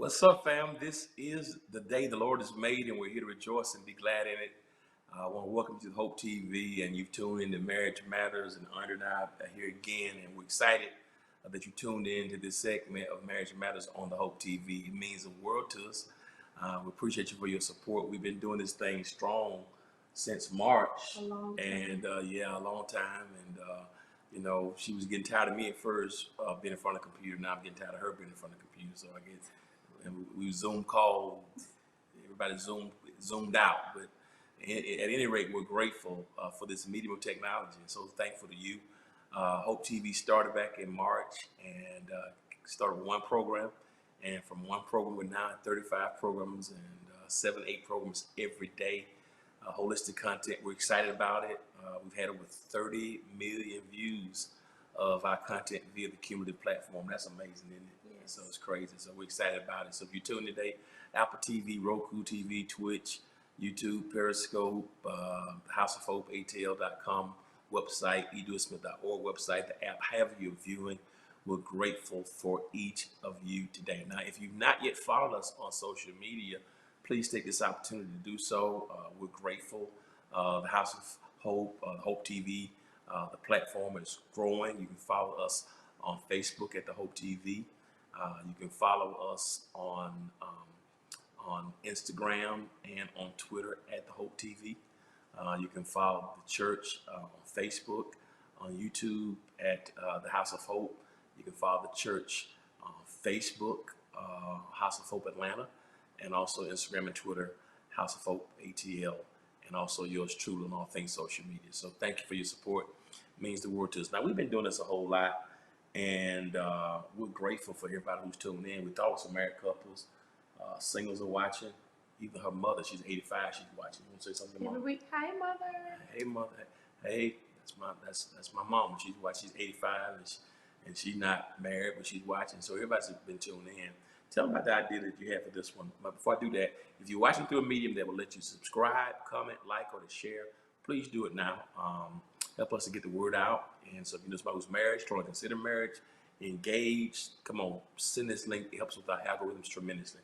What's up, fam? This is the day the Lord has made, and we're here to rejoice and be glad in it. I want to welcome you to Hope TV, and you've tuned into Marriage Matters, and Andre and I are here again, and we're excited that you tuned in to this segment of Marriage Matters on the Hope TV. It means the world to us. We appreciate you for your support. We've been doing this thing strong since March, A long time. and a long time. And she was getting tired of me at first, being in front of the computer. Now I'm getting tired of her being in front of the computer. So I guess we Zoom called, everybody zoomed out. But at any rate, we're grateful for this medium of technology, and so thankful to you. Hope TV started back in March and started one program. And from one program, we're now at 35 programs and 7-8 programs every day. Holistic content, we're excited about it. We've had over 30 million views of our content via the cumulative platform. That's amazing, isn't it? Yes. So it's crazy. So we're excited about it. So if you're tuning today, Apple TV, Roku TV, Twitch, YouTube, Periscope, House of Hope, ATL.com website, edoismith.org website, the app, however you're viewing, we're grateful for each of you today. Now, if you've not yet followed us on social media, please take this opportunity to do so. We're grateful. The House of Hope, Hope TV, the platform is growing. You can follow us on Facebook at the Hope TV. You can follow us on Instagram and on Twitter at the Hope TV. You can follow the church on Facebook, on YouTube at the House of Hope. You can follow the church on Facebook, House of Hope Atlanta, and also Instagram and Twitter, House of Hope ATL, and also yours truly on all things social media. So thank you for your support. It means the world to us. Now, we've been doing this a whole lot, and we're grateful for everybody who's tuning in. We thought with some married couples, singles are watching. Even her mother, she's 85, she's watching. You want to say something, Mom? Every week, hi, Mother. Hey, Mother. Hey, that's my mom. She's watching. She's 85, and she's not married, but she's watching. So everybody's been tuning in. Tell them about the idea that you have for this one. But before I do that, if you're watching through a medium that will let you subscribe, comment, like, or to share, please do it now. Help us to get the word out. And so if you know somebody who's married, trying to consider marriage, engaged, come on, send this link. It helps with our algorithms tremendously.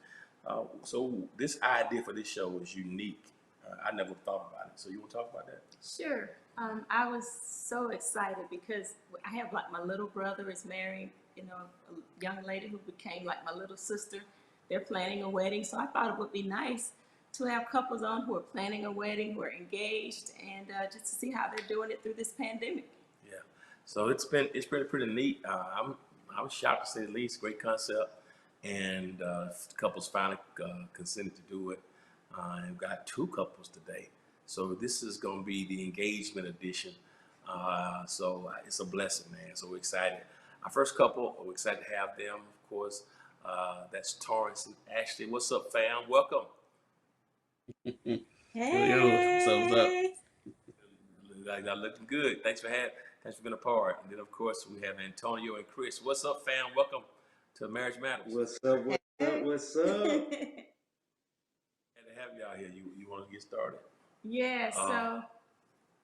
So this idea for this show is unique. I never thought about it. So you want to talk about that? Sure. I was so excited because I have like my little brother is married, a young lady who became like my little sister. They're planning a wedding. So I thought it would be nice to have couples on who are planning a wedding, who are engaged, and just to see how they're doing it through this pandemic. Yeah. So it's pretty neat. I was shocked to say the least. Great concept. And couples finally consented to do it. And got 2 couples today. So this is going to be the engagement edition. So it's a blessing, man. So we're excited. Our first couple, we're excited to have them, of course. That's Torrance and Ashley. What's up, fam? Welcome. Hey. What's up? Y'all looking good. Thanks for being a part. And then, of course, we have Antonio and Chris. What's up, fam? Welcome to Marriage Matters. What's up? Glad to have y'all here. You want to get started? Yeah, so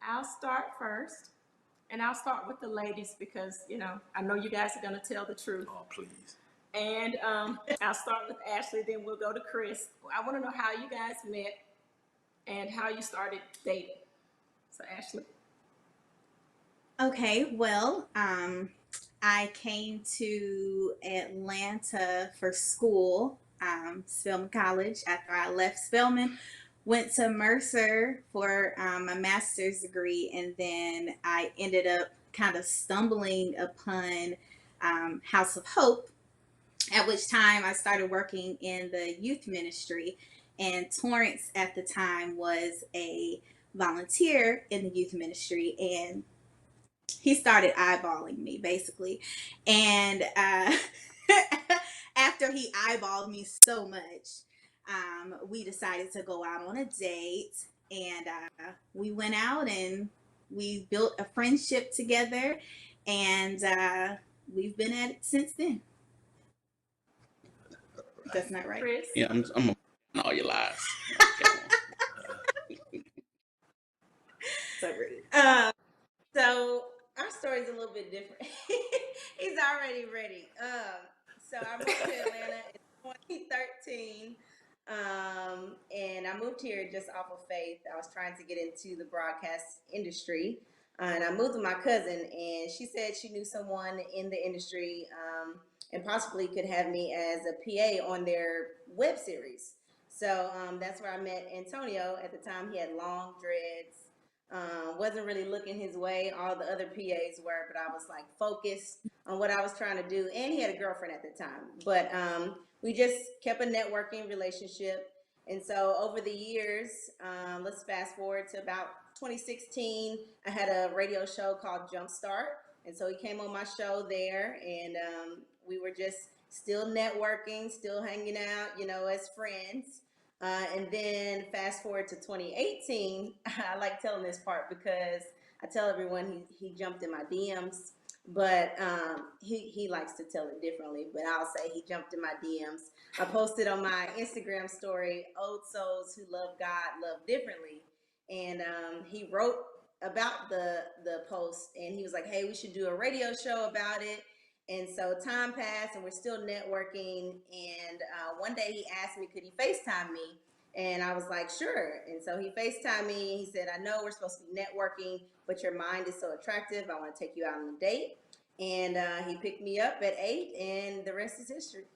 I'll start first, and I'll start with the ladies because, I know you guys are going to tell the truth. Oh, please. And I'll start with Ashley, then we'll go to Chris. I want to know how you guys met and how you started dating. So, Ashley. Okay, well, I came to Atlanta for school, Spelman College. After I left Spelman, went to Mercer for my master's degree, and then I ended up kind of stumbling upon House of Hope, at which time I started working in the youth ministry. And Torrance at the time was a volunteer in the youth ministry, and he started eyeballing me basically. And after he eyeballed me so much, we decided to go out on a date, and we went out and we built a friendship together, and we've been at it since then. That's not right. Chris? Yeah, I'm all your lies. So rude. So our story's a little bit different. He's already ready. So I moved to Atlanta in 2013. And I moved here just off of faith. I was trying to get into the broadcast industry. And I moved with my cousin, and she said she knew someone in the industry and possibly could have me as a PA on their web series. So that's where I met Antonio. At the time, he had long dreads, wasn't really looking his way. All the other PAs were, but I was like focused on what I was trying to do. And he had a girlfriend at the time. But we just kept a networking relationship. And so over the years, let's fast forward to about 2016, I had a radio show called Jumpstart. And so he came on my show there, and we were just still networking, still hanging out, as friends. And then fast forward to 2018, I like telling this part because I tell everyone he jumped in my DMs, but he likes to tell it differently, but I'll say he jumped in my DMs. I posted on my Instagram story, "Old souls who love God love differently." And he wrote about the post, and he was like, "Hey, we should do a radio show about it." And so time passed, and we're still networking. And one day he asked me, could he FaceTime me? And I was like, sure. And so he FaceTimed me, and he said, "I know we're supposed to be networking, but your mind is so attractive. I want to take you out on a date." And he picked me up at 8, and the rest is history.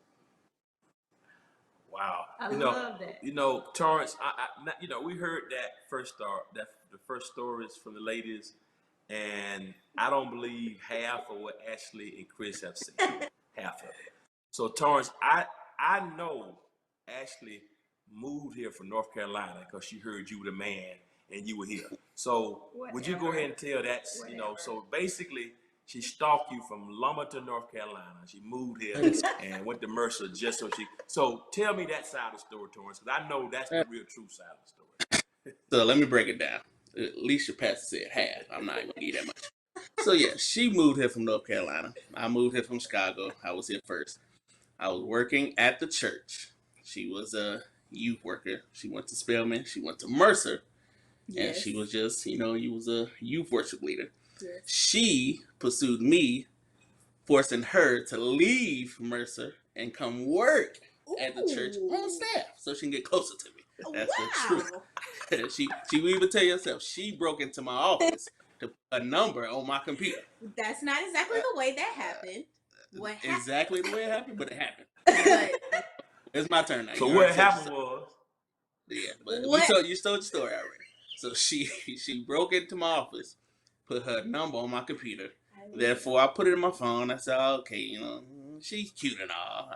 Wow. I love that. Torrance, we heard that first start, the first stories from the ladies, and I don't believe half of what Ashley and Chris have said. Half of it. So Torrance, I know Ashley moved here from North Carolina because she heard you were the man and you were here. So would you go ahead and tell that, so basically she stalked you from Lumberton, North Carolina. She moved here and went to Mercer just so tell me that side of the story, Torrance, because I know that's the real true side of the story. So let me break it down. At least your pastor said half. I'm not even gonna give that much. So yeah, she moved here from North Carolina. I moved here from Chicago. I was here first. I was working at the church. She was a youth worker. She went to Spelman. She went to Mercer. Yes. And she was just, you was a youth worship leader. Yes. She pursued me, forcing her to leave Mercer and come work at the church on staff so she can get closer to me. That's the truth. She will even tell you herself, she broke into my office to put a number on my computer. That's not exactly the way that happened. Exactly the way it happened, but it happened. It's my turn now. So what happened was, but you told your story already. So she broke into my office, put her number on my computer. Therefore, I put it in my phone. I said, okay, she's cute and all.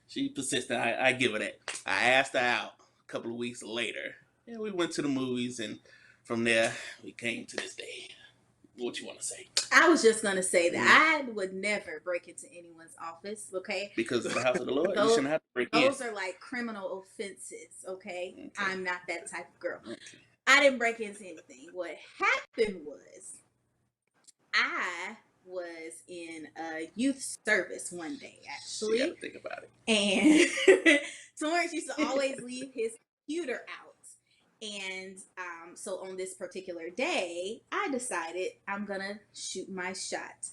She persistent. I give her that. I asked her out a couple of weeks later, and we went to the movies, and from there we came to this day. What you want to say? I was just going to say that I would never break into anyone's office, okay? Because it's the house of the Lord. You shouldn't have to break in. Those are like criminal offenses, okay? I'm not that type of girl. Okay. I didn't break into anything. What happened was I was in a youth service one day, actually. You got to think about it. And Torrance used to always leave his computer out. And so on this particular day, I decided I'm going to shoot my shot.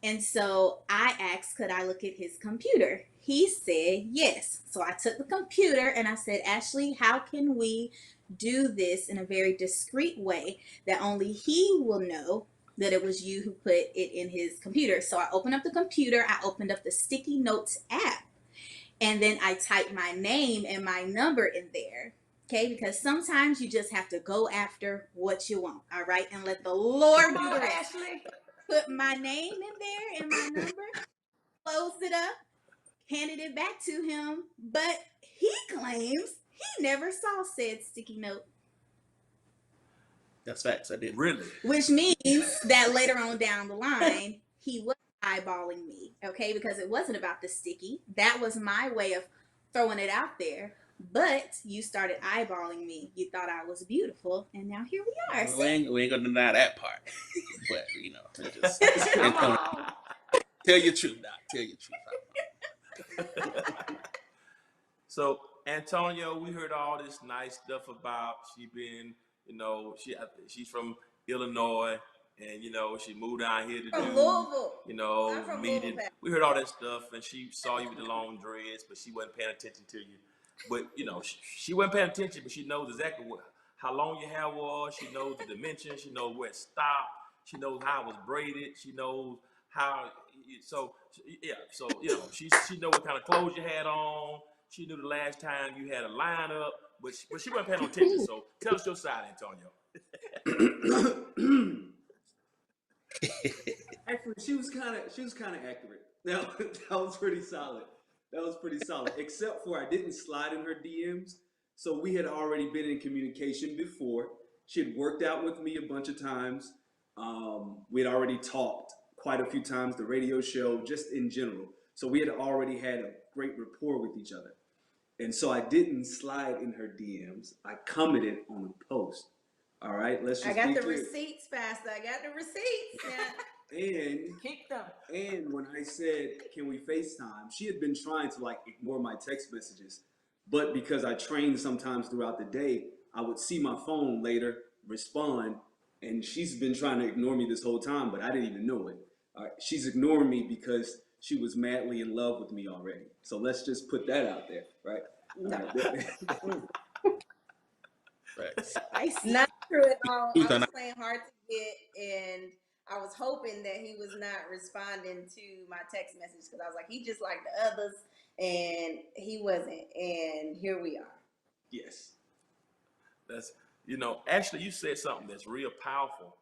And so I asked, could I look at his computer? He said yes. So I took the computer and I said, Ashley, how can we do this in a very discreet way that only he will know that it was you who put it in his computer? So I opened up the computer. I opened up the Sticky Notes app. And then I typed my name and my number in there. Okay, because sometimes you just have to go after what you want, all right? And let the Lord do the rest. Put my name in there and my number, closed it up, handed it back to him, but he claims he never saw said sticky note. That's facts, I did. Really? Which means that later on down the line, he was eyeballing me, okay? Because it wasn't about the sticky. That was my way of throwing it out there. But you started eyeballing me. You thought I was beautiful, and now here we are. Well, we ain't gonna deny that part. But just tell your truth, Doc. Tell your truth. So Antonio, we heard all this nice stuff about she been, she's from Illinois, and you know, she moved down here to From do, Louisville. you I'm know, from meeting. Louisville. We heard all that stuff, and she saw you with the long dreads, but she wasn't paying attention to you. But you know, she wasn't paying attention, but she knows exactly how long your hair was. She knows the dimension. She knows where it stopped. She knows how it was braided. She knows how. So yeah, so you know, she know what kind of clothes you had on. She knew the last time you had a lineup, but she wasn't paying no attention. So tell us your side, Antonio. Actually, she was kind of accurate. That was pretty solid. That was pretty solid. Except for I didn't slide in her DMs, so we had already been in communication before. She had worked out with me a bunch of times. We had already talked quite a few times, the radio show, just in general. So we had already had a great rapport with each other. And so I didn't slide in her DMs. I commented on a post. All right, let's just I got be the clear. receipts, Pastor. I got the receipts. Yeah. And Keep them. and when I said, "Can we FaceTime?" she had been trying to like ignore my text messages, but because I trained sometimes throughout the day, I would see my phone later, respond, and she's been trying to ignore me this whole time, but I didn't even know it. All right, she's ignoring me because she was madly in love with me already. So let's just put that out there, right? No. Right. Not true at all. Truth I or was not. playing hard to get, and I was hoping that he was not responding to my text message because I was like, he just like the others, and he wasn't. And here we are. Yes. That's, you know, actually you said something that's real powerful,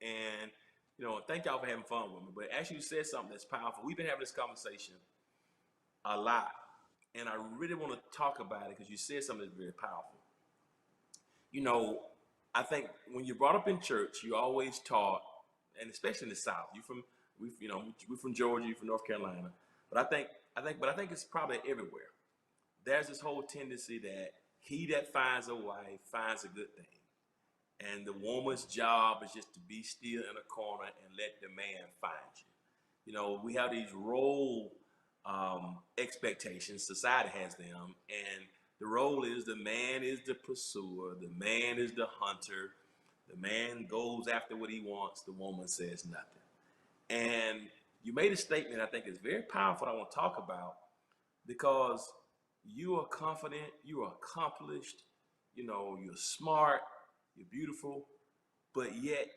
and you know, thank y'all for having fun with me. But actually you said something that's powerful. We've been having this conversation a lot, and I really want to talk about it because you said something that's very powerful. You know, I think when you're brought up in church, you always taught, and especially in the South, we're from Georgia, you're from North Carolina, but I think it's probably everywhere. There's this whole tendency that he that finds a wife finds a good thing, and the woman's job is just to be still in a corner and let the man find you. You know, we have these role expectations. Society has them, and the role is the man is the pursuer, the man is the hunter, the man goes after what he wants, the woman says nothing. And you made a statement I think is very powerful I want to talk about because you are confident, you are accomplished, you know, you're smart, you're beautiful, but yet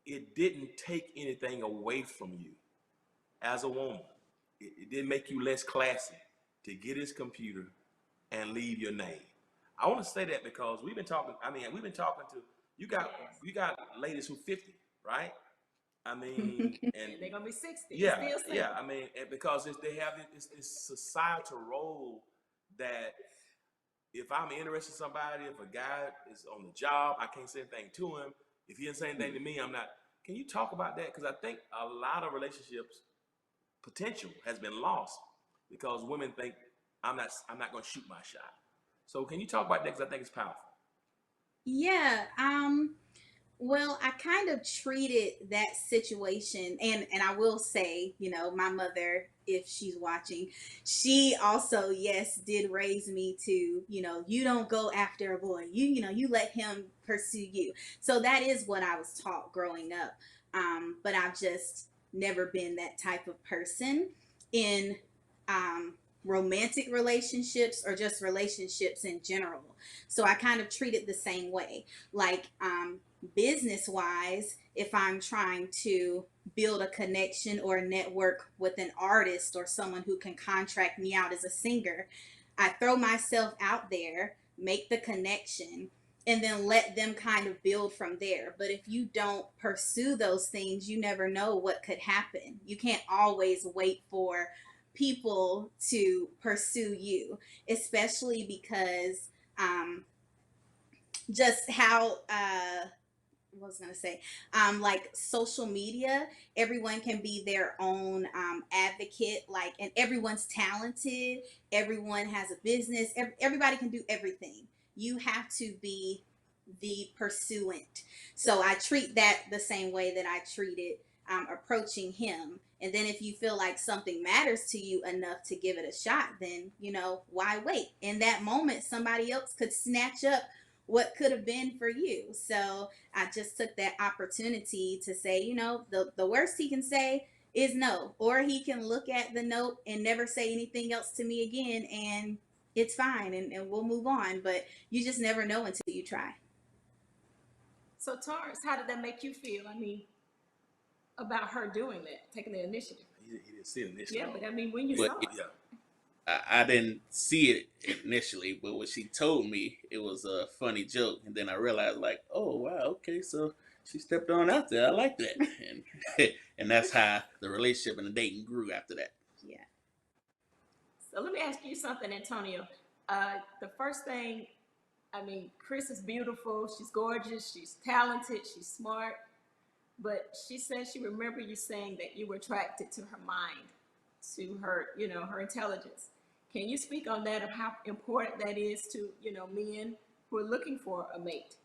it didn't take anything away from you as a woman. It didn't make you less classy to get his computer and leave your name. I want to say that because we've been talking. I mean, we've been talking to you got ladies who 50, right? I mean, and And they're gonna be 60. yeah, Still single. yeah. I mean, and because they have this societal role that if I'm interested in somebody, if a guy is on the job, I can't say anything to him. If he didn't say anything to me, I'm not. Can you talk about that? Because I think a lot of relationships potential has been lost because women think I'm not going to shoot my shot. So can you talk about that? Because I think it's powerful. Yeah. Well, I kind of treated that situation, and I will say, you know, my mother, if she's watching, she also, yes, did raise me to, you know, you don't go after a boy. You know, you let him pursue you. So that is what I was taught growing up. But I've just never been that type of person in romantic relationships or just relationships in general. So I kind of treat it the same way. Like, business wise, if I'm trying to build a connection or a network with an artist or someone who can contract me out as a singer, I throw myself out there, make the connection, and then let them kind of build from there. But if you don't pursue those things, you never know what could happen. You can't always wait for people to pursue you, especially because just how what was I gonna say? Like social media, everyone can be their own advocate. Like, and everyone's talented. Everyone has a business. Everybody can do everything. You have to be the pursuant. So I treat that the same way that I treated approaching him. And then if you feel like something matters to you enough to give it a shot, then, you know, why wait? In that moment, somebody else could snatch up what could have been for you. So I just took that opportunity to say, the worst he can say is no, or he can look at the note and never say anything else to me again, and it's fine, and we'll move on. But you just never know until you try. So Torrance, how did that make you feel? I mean, about her doing that, taking the initiative. He didn't see it initially. Yeah, but I mean, when you But saw it, Yeah. I didn't see it initially, but when she told me, it was a funny joke, and then I realized, like, oh wow, okay, so she stepped on out there. I like that, and and that's how the relationship and the dating grew after that. Yeah. so let me ask you something, Antonio. The first thing, I mean, Chris is beautiful. She's gorgeous. She's talented. She's smart. But she said she remembered you saying that you were attracted to her mind, to her, her intelligence. Can you speak on that, of how important that is to, men who are looking for a mate?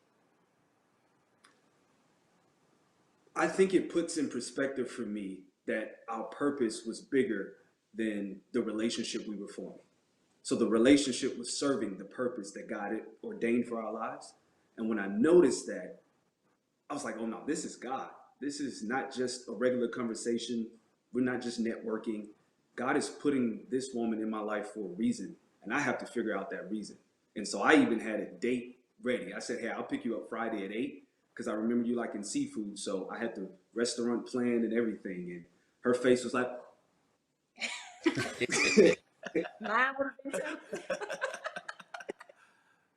I think it puts in perspective for me that our purpose was bigger than the relationship we were forming. So the relationship was serving the purpose that God had ordained for our lives. And when I noticed that, I was like, oh no, this is God. This is not just a regular conversation. We're not just networking. God is putting this woman in my life for a reason, and I have to figure out that reason. And so I even had a date ready. I said, hey, I'll pick you up Friday at 8 because I remember you liking seafood. So I had the restaurant planned and everything. And her face was like, Mine would have been too.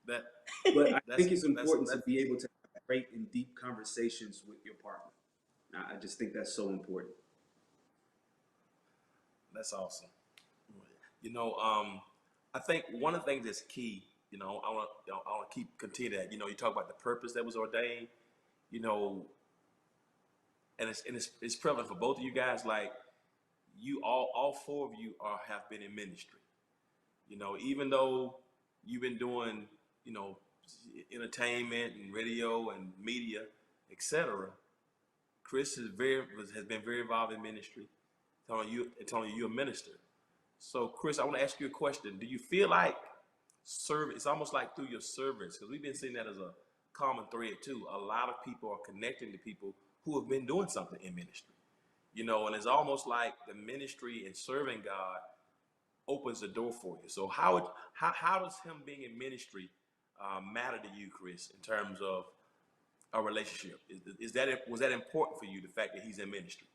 That but I that's think it's that's important to that's be able to have great and deep conversations with your partner. I just think that's so important. that's awesome. I think one of the things that's key. I want to continue that. You talk about the purpose that was ordained. You know, and it's prevalent for both of you guys. Like you all four of you have been in ministry. Even though you've been doing you know entertainment and radio and media, etc. Chris has been very involved in ministry. Tony, you're a minister. So, Chris, I want to ask you a question. Do you feel like service? It's almost like through your service, because we've been seeing that as a common thread too. A lot of people are connecting to people who have been doing something in ministry. And it's almost like the ministry and serving God opens the door for you. So, how does him being in ministry matter to you, Chris, in terms of a relationship? Was that important for you? The fact that he's in ministry.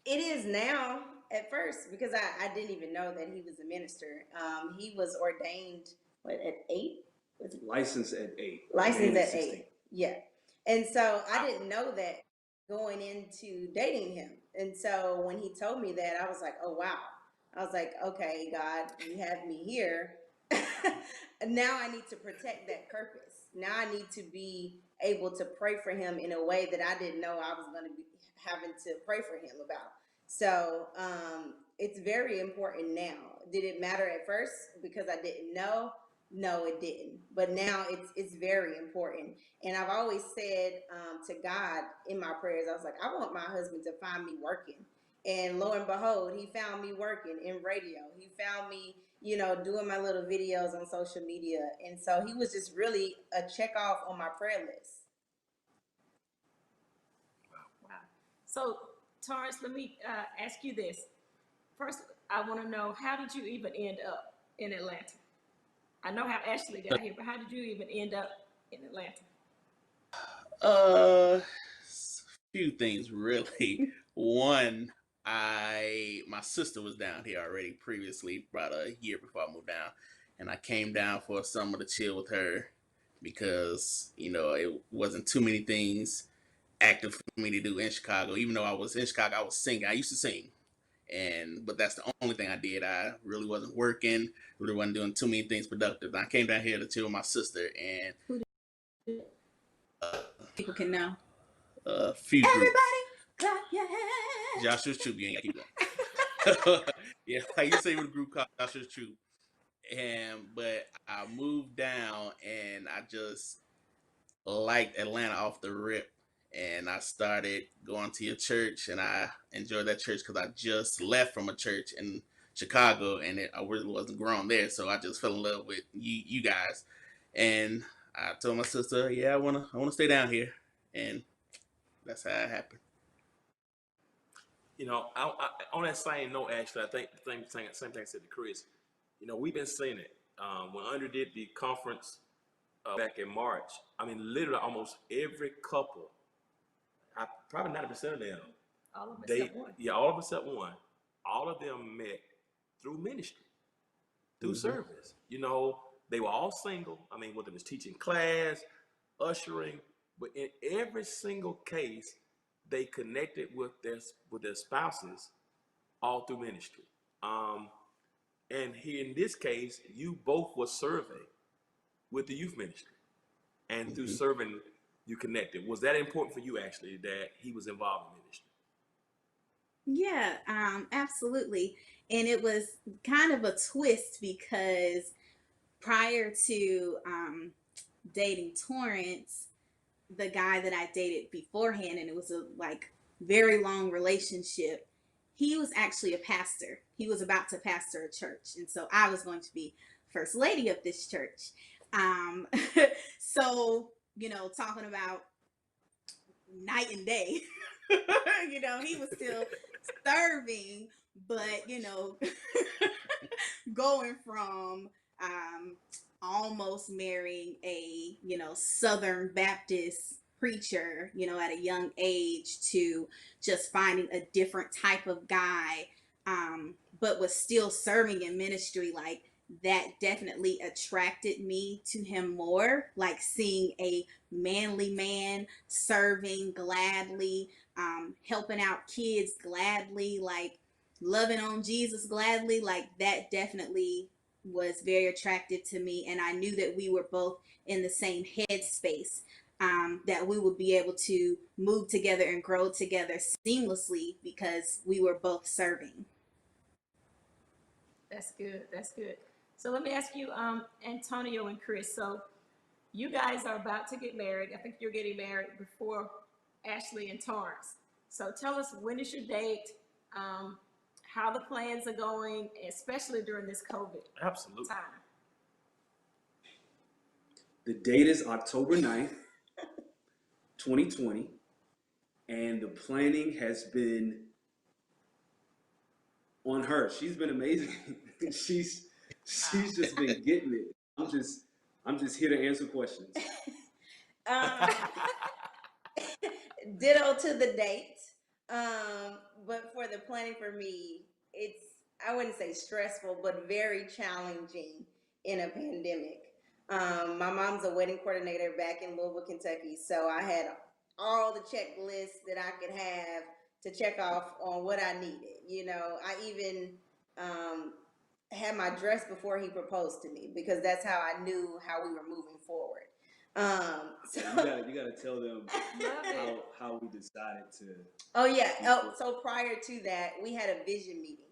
It is now. At first, because I didn't even know that he was a minister. He was ordained at 8? Was it Licensed at 8. licensed at 16. 8? Yeah. And so I didn't know that going into dating him. And so when he told me that, I was like, oh wow. I was like, okay, God, you have me here. Now I need to protect that purpose. Now I need to be able to pray for him in a way that I didn't know I was going to be having to pray for him about. So it's very important now. Did it matter at first because I didn't know? No, it didn't. But now it's very important. And I've always said to God in my prayers, I was like, I want my husband to find me working. And lo and behold, he found me working in radio. He found me, doing my little videos on social media. And so he was just really a check off on my prayer list. Wow. So, Torrance, let me ask you this. First, I want to know, how did you even end up in Atlanta? I know how Ashley got here, but how did you even end up in Atlanta? Few things really. One, my sister was down here already previously, about a year before I moved down, and I came down for a summer to chill with her because it wasn't too many things active for me to do in Chicago. Even though I was in Chicago, I was singing. I used to sing, but that's the only thing I did. I really wasn't working, really wasn't doing too many things productive. I came down here to chill with my sister, and People can know. a few groups. Everybody, clap your hands. Joshua's Troop, you ain't gotta keep going. Yeah, I used to sing with a group called Joshua's Troop, but I moved down and I just liked Atlanta off the rip, and I started going to your church, and I enjoyed that church because I just left from a church and Chicago, and I really wasn't grown there, so I just fell in love with you guys, and I told my sister, yeah, I wanna stay down here, and that's how it happened. You know, on that same note, actually, I think the same thing I said to Chris. You know, we've been seeing it. When Under did the conference back in March, I mean, literally almost every couple, probably 90% of them, All of us they, except one. yeah, all of us except one, all of them met through ministry, through service. You know, they were all single. I mean, whether it was teaching class, ushering, but in every single case, they connected with their spouses all through ministry. Um, and here in this case, you both were serving with the youth ministry, and through serving, you connected. Was that important for you, actually, that he was involved in ministry? Yeah, absolutely. And it was kind of a twist because prior to dating Torrance, the guy that I dated beforehand, and it was a like very long relationship, he was actually a pastor. He was about to pastor a church. And so I was going to be first lady of this church. Um, so, talking about night and day, he was still serving, but, going from almost marrying a Southern Baptist preacher at a young age to just finding a different type of guy, but was still serving in ministry, like that definitely attracted me to him more, like seeing a manly man serving gladly, helping out kids gladly, like loving on Jesus gladly, like that definitely was very attractive to me. And I knew that we were both in the same headspace, that we would be able to move together and grow together seamlessly because we were both serving. That's good. That's good. So let me ask you, Antonio and Chris. So you guys are about to get married. I think you're getting married before Ashley and Torrance. So tell us, when is your date? How the plans are going, especially during this COVID Absolutely. time. The date is October 9th, 2020, and the planning has been on her. She's been amazing. she's just been getting it. I'm just here to answer questions. Um, ditto to the date. But for the planning for me, it's, I wouldn't say stressful, but very challenging in a pandemic. My mom's a wedding coordinator back in Louisville, Kentucky, so I had all the checklists that I could have to check off on what I needed. I even had my dress before he proposed to me because that's how I knew how we were moving forward. So you gotta tell them how we decided to. Oh yeah. Oh, so prior to that, we had a vision meeting.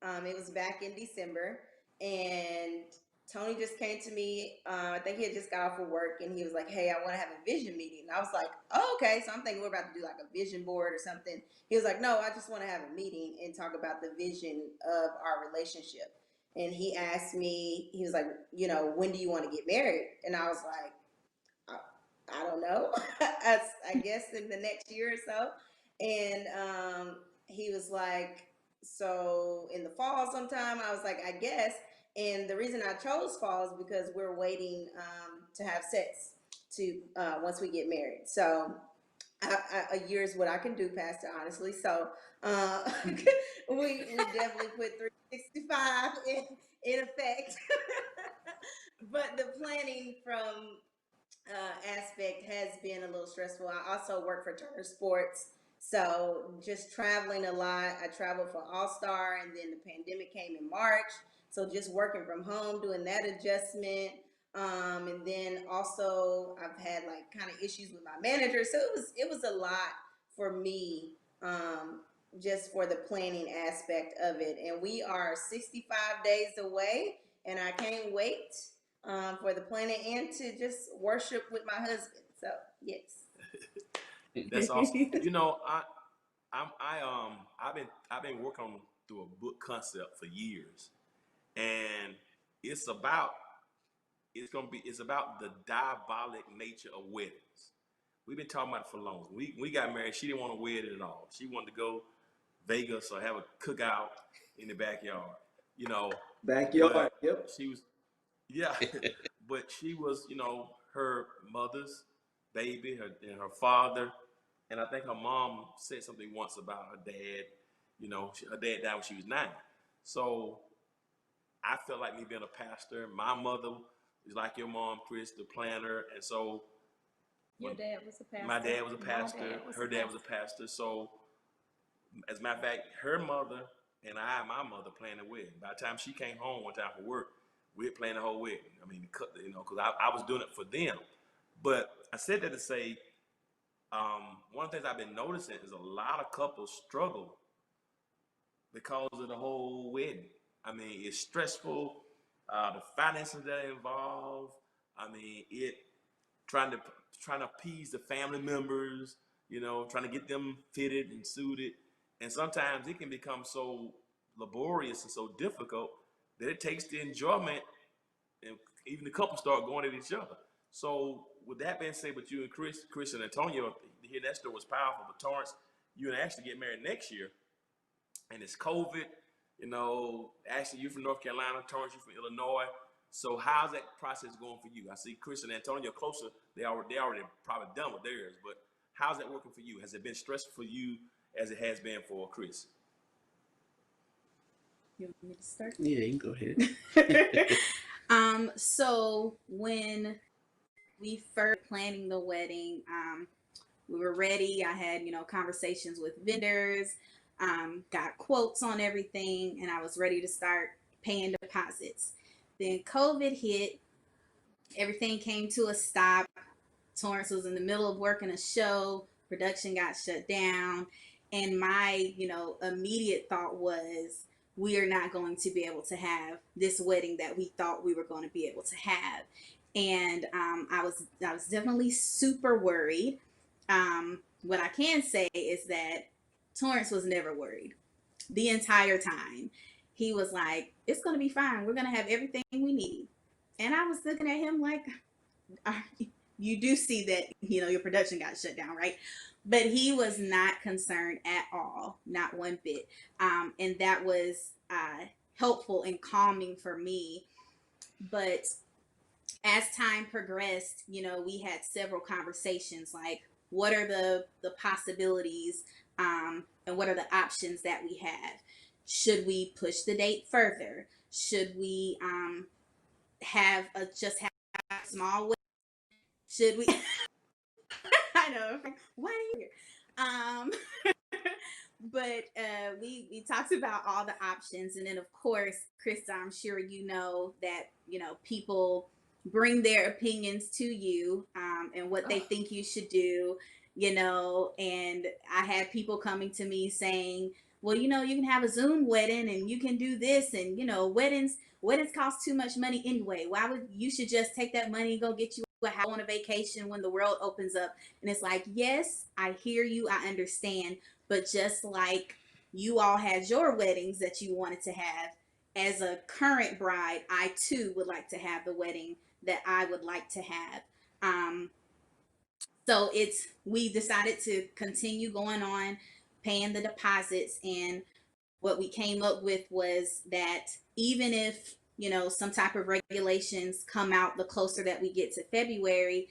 It was back in December, and Tony just came to me. I think he had just got off of work, and he was like, "Hey, I want to have a vision meeting." And I was like, "Oh, okay." So I'm thinking we're about to do like a vision board or something. He was like, "No, I just want to have a meeting and talk about the vision of our relationship." And he asked me, he was like, "When do you want to get married?" And I was like, I don't know. I guess in the next year or so. And he was like, so in the fall sometime. I was like, I guess. And the reason I chose fall is because we're waiting to have sex to once we get married. So a year is what I can do, Pastor, honestly. So we definitely put 365 in effect. But the planning from aspect has been a little stressful. I also work for Turner Sports, so just traveling a lot. I traveled for All Star, and then the pandemic came in March, so just working from home, doing that adjustment. And then also I've had like kind of issues with my manager, so it was a lot for me, just for the planning aspect of it. And we are 65 days away, and I can't wait for the planet and to just worship with my husband. So yes. That's awesome. I've been working on through a book concept for years, and it's about the diabolic nature of weddings. We've been talking about it for long. We got married. She didn't want a wedding at all. She wanted to go Vegas or have a cookout in the backyard. You know, Backyard. Yep. she was, yeah, but she was, her mother's baby, and her father, and I think her mom said something once about her dad. Her dad died when she was 9. So I felt like me being a pastor. My mother is like your mom, Chris, the planner, and so Your dad was a pastor. my dad was a My pastor. dad was Her a dad was a pastor. So as a matter of fact, her mother and my mother planned the wedding. By the time she came home one time from work, we had planned the whole wedding. I mean, because I was doing it for them. But I said that to say, one of the things I've been noticing is a lot of couples struggle because of the whole wedding. I mean, it's stressful. The finances that are involved. I mean, trying to appease the family members. Trying to get them fitted and suited. And sometimes it can become so laborious and so difficult that it takes the enjoyment, and even the couple start going at each other. So with that being said, with you and Chris and Antonio, to hear that story was powerful. But Torrance, you and Ashley get married next year, and it's COVID. Ashley, you from North Carolina, Torrance, you from Illinois. So how's that process going for you? I see Chris and Antonio closer. They already probably done with theirs, but how's that working for you? Has it been stressful for you as it has been for Chris? You want me to start? Yeah, you can go ahead. So when we first planning the wedding, we were ready. I had, conversations with vendors, got quotes on everything, and I was ready to start paying deposits. Then COVID hit, everything came to a stop. Torrance was in the middle of working a show, production got shut down, and my, immediate thought was, we are not going to be able to have this wedding that we thought we were going to be able to have. And I was definitely super worried. What I can say is that Torrance was never worried the entire time. He was like, it's going to be fine. We're going to have everything we need. And I was looking at him like, you do see that, your production got shut down, right? But he was not concerned at all, not one bit. And that was helpful and calming for me. But as time progressed, we had several conversations like, what are the possibilities and what are the options that we have? Should we push the date further? Should we have a small wedding? Should we? I know. Why are you here? But we talked about all the options, and then of course, Krista, I'm sure you know that people bring their opinions to you and what they think you should do, and I had people coming to me saying, well, you can have a Zoom wedding and you can do this, and weddings cost too much money anyway. Why would you should just take that money and go get you a house on a vacation when the world opens up? And it's like, yes, I hear you, I understand, but just like you all had your weddings that you wanted to have, as a current bride, I too would like to have the wedding that I would like to have. So we decided to continue going on paying the deposits, and what we came up with was that even if some type of regulations come out the closer that we get to February,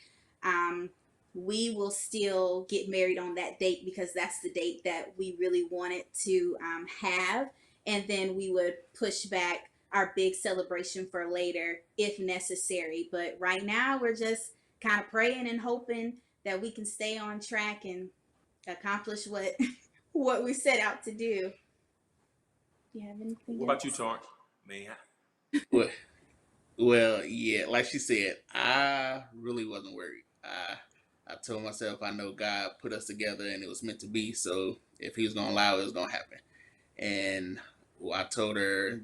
we will still get married on that date because that's the date that we really wanted to have, and then we would push back our big celebration for later if necessary. But right now we're just kind of praying and hoping that we can stay on track and accomplish what we set out to do. Do you have anything What else? about you, Torrance? Well, yeah, like she said, I really wasn't worried. I told myself I know God put us together and it was meant to be. So if He was gonna allow it, it was gonna happen. And I told her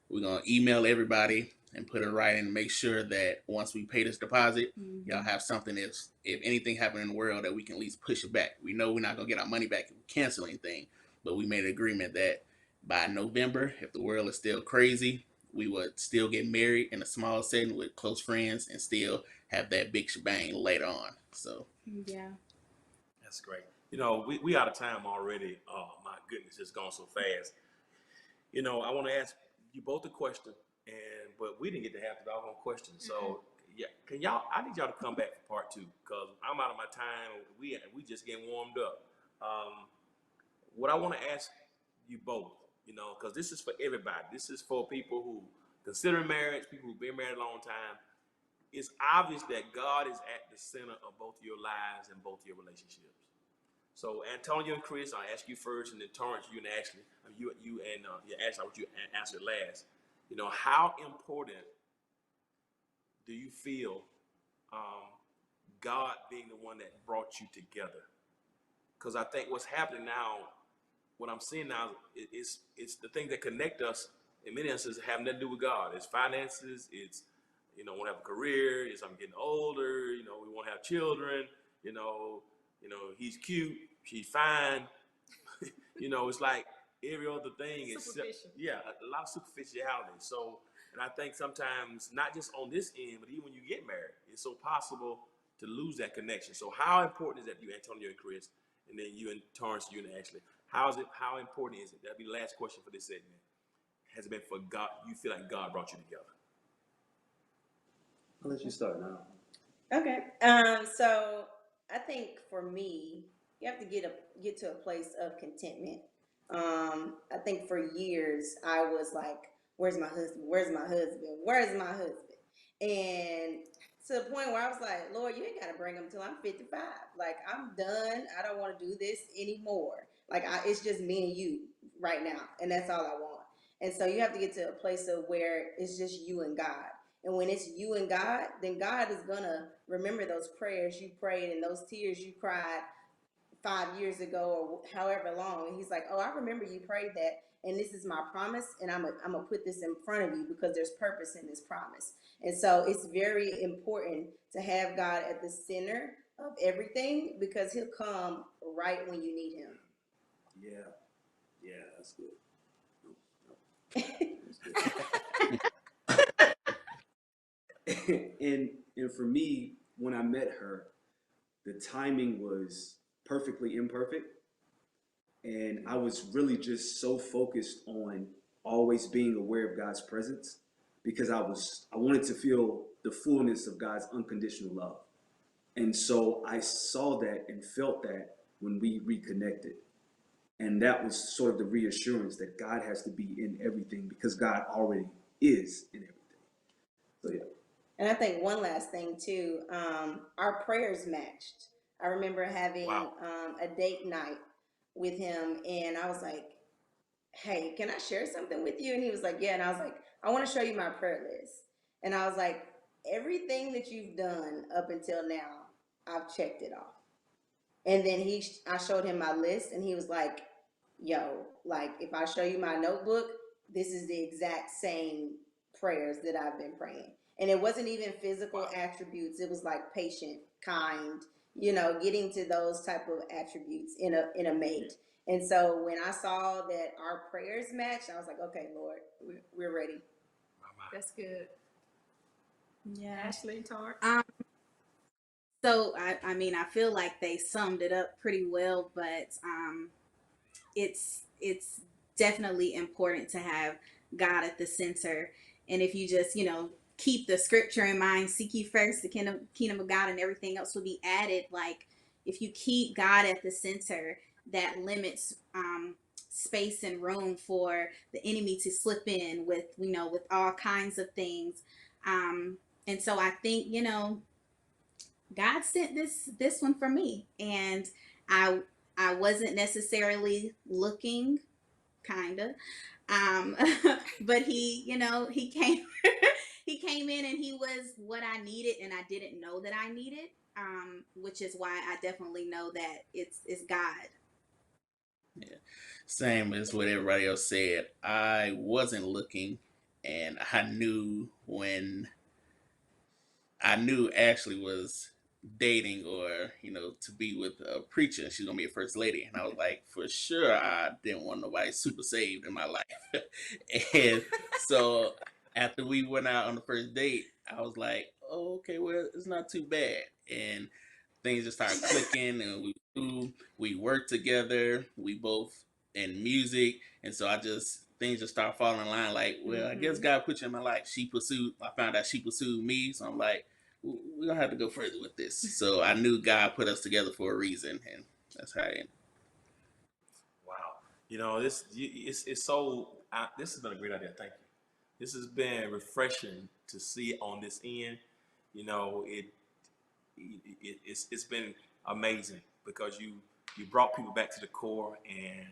we're gonna email everybody and put it right and make sure that once we pay this deposit, y'all have something if anything happened in the world that we can at least push it back. We know we're not gonna get our money back if we cancel anything, but we made an agreement that by November, if the world is still crazy, we would still get married in a small setting with close friends and still have that big shebang later on. So Yeah. That's great. You know, we out of time already. Oh my goodness, it's gone so fast. You know, I want to ask you both a question, but we didn't get to have the doggone question. So yeah, can y'all? I need y'all to come back for part two because I'm out of my time. We just getting warmed up. What I want to ask you both, you know, because this is for everybody. This is for people who consider marriage, people who've been married a long time. It's obvious that God is at the center of both your lives and both your relationships. So Antonio and Chris, I'll ask you first, and then Torrance, you and Ashley. You and Ashley, I want you to answer last. You know, how important do you feel um, God being the one that brought you together? Because I think what's happening now, what I'm seeing now, it's the things that connect us. In many instances, have nothing to do with God. It's finances. It's want to have a career. It's I'm getting older. We want to have children. He's cute. She's fine. It's like every other thing is a lot of superficiality. So, and I think sometimes not just on this end, but even when you get married, it's so possible to lose that connection. So, how important is that, you, Antonio and Chris, and then you and Torrance, you and Ashley? How important is it? That'll be the last question for this segment. Has it been for God? You feel like God brought you together? I'll let you start now. Okay. So I think for me, you have to get to a place of contentment. I think for years I was like, "Where's my husband? Where's my husband? Where's my husband?" And to the point where I was like, "Lord, you ain't got to bring him till I'm 55. Like I'm done. I don't want to do this anymore. Like it's just me and you right now, and that's all I want." And so you have to get to a place of where it's just you and God. And when it's you and God, then God is gonna remember those prayers you prayed and those tears you cried 5 years ago or however long. And he's like, "Oh, I remember you prayed that, and this is my promise, and I'm gonna put this in front of you because there's purpose in this promise." And so it's very important to have God at the center of everything because he'll come right when you need him. Yeah, that's good. and for me, when I met her, the timing was perfectly imperfect, and I was really just so focused on always being aware of God's presence because I wanted to feel the fullness of God's unconditional love. And so I saw that and felt that when we reconnected. And that was sort of the reassurance that God has to be in everything because God already is in everything. So yeah. And I think one last thing too, our prayers matched. I remember having a date night with him, and I was like, "Hey, can I share something with you?" And he was like, "Yeah." And I was like, "I want to show you my prayer list." And I was like, "Everything that you've done up until now, I've checked it off." And then I showed him my list, and he was like, "Yo, like if I show you my notebook, this is the exact same prayers that I've been praying." And it wasn't even physical attributes. It was like patient, kind, getting to those type of attributes in a mate. And so when I saw that our prayers matched, I was like, "Okay, Lord, we're ready." That's good. Yeah. Ashley, Torrance? So I mean, I feel like they summed it up pretty well, but it's definitely important to have God at the center. And if you just, keep the scripture in mind, seek ye first the kingdom of God and everything else will be added. Like if you keep God at the center, that limits space and room for the enemy to slip in with, with all kinds of things. And so I think, God sent this one for me, and I wasn't necessarily looking, kinda, but he came he came in and he was what I needed, and I didn't know that I needed, which is why I definitely know that it's God. yeah, same as what everybody else said. I wasn't looking, and I knew Ashley was dating or to be with a preacher. She's gonna be a first lady, and I was like, for sure, I didn't want nobody super saved in my life. And so after we went out on the first date, I was like, oh, okay, well, it's not too bad, and things just started clicking, and we worked together. We both in music, and so I just things just started falling in line. Like, well, I guess God put you in my life. I found out she pursued me, so I'm like, we're gonna have to go further with this. So I knew God put us together for a reason, and that's how it ended. Wow. It's so. This has been a great idea. Thank you. This has been refreshing to see on this end. You know, it's been amazing because you brought people back to the core, and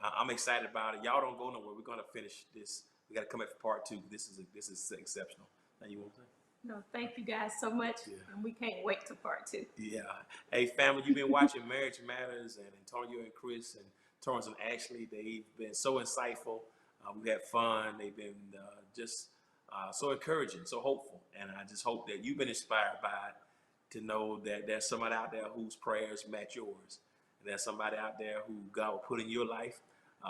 I'm excited about it. Y'all don't go nowhere. We're gonna finish this. We got to come back for part two. This is exceptional. Now you want to say? No, thank you guys so much, Yeah. and we can't wait to part 2. Yeah. Hey, family, you've been watching Marriage Matters, and Antonio and Chris and Torrance and Ashley. They've been so insightful. We've had fun. They've been just so encouraging, so hopeful. And I just hope that you've been inspired by it to know that there's somebody out there whose prayers match yours. And there's somebody out there who God will put in your life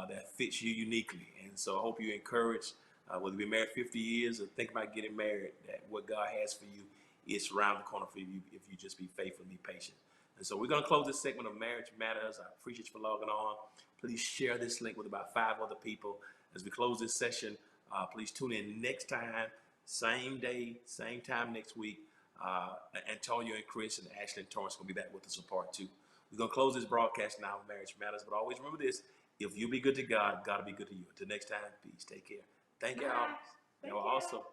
that fits you uniquely. And so I hope you're encouraged, whether you've been married 50 years or think about getting married, that what God has for you is around the corner for you if you just be faithful and be patient. And so we're going to close this segment of Marriage Matters. I appreciate you for logging on. Please share this link with about 5 other people. As we close this session, please tune in next time, same day, same time next week. Antonio and Chris and Ashley and Torrance will be back with us for part 2. We're going to close this broadcast now, Marriage Matters. But always remember this: if you be good to God, God will be good to you. Until next time, peace. Take care. Thank y'all. Thank Y'all you. also.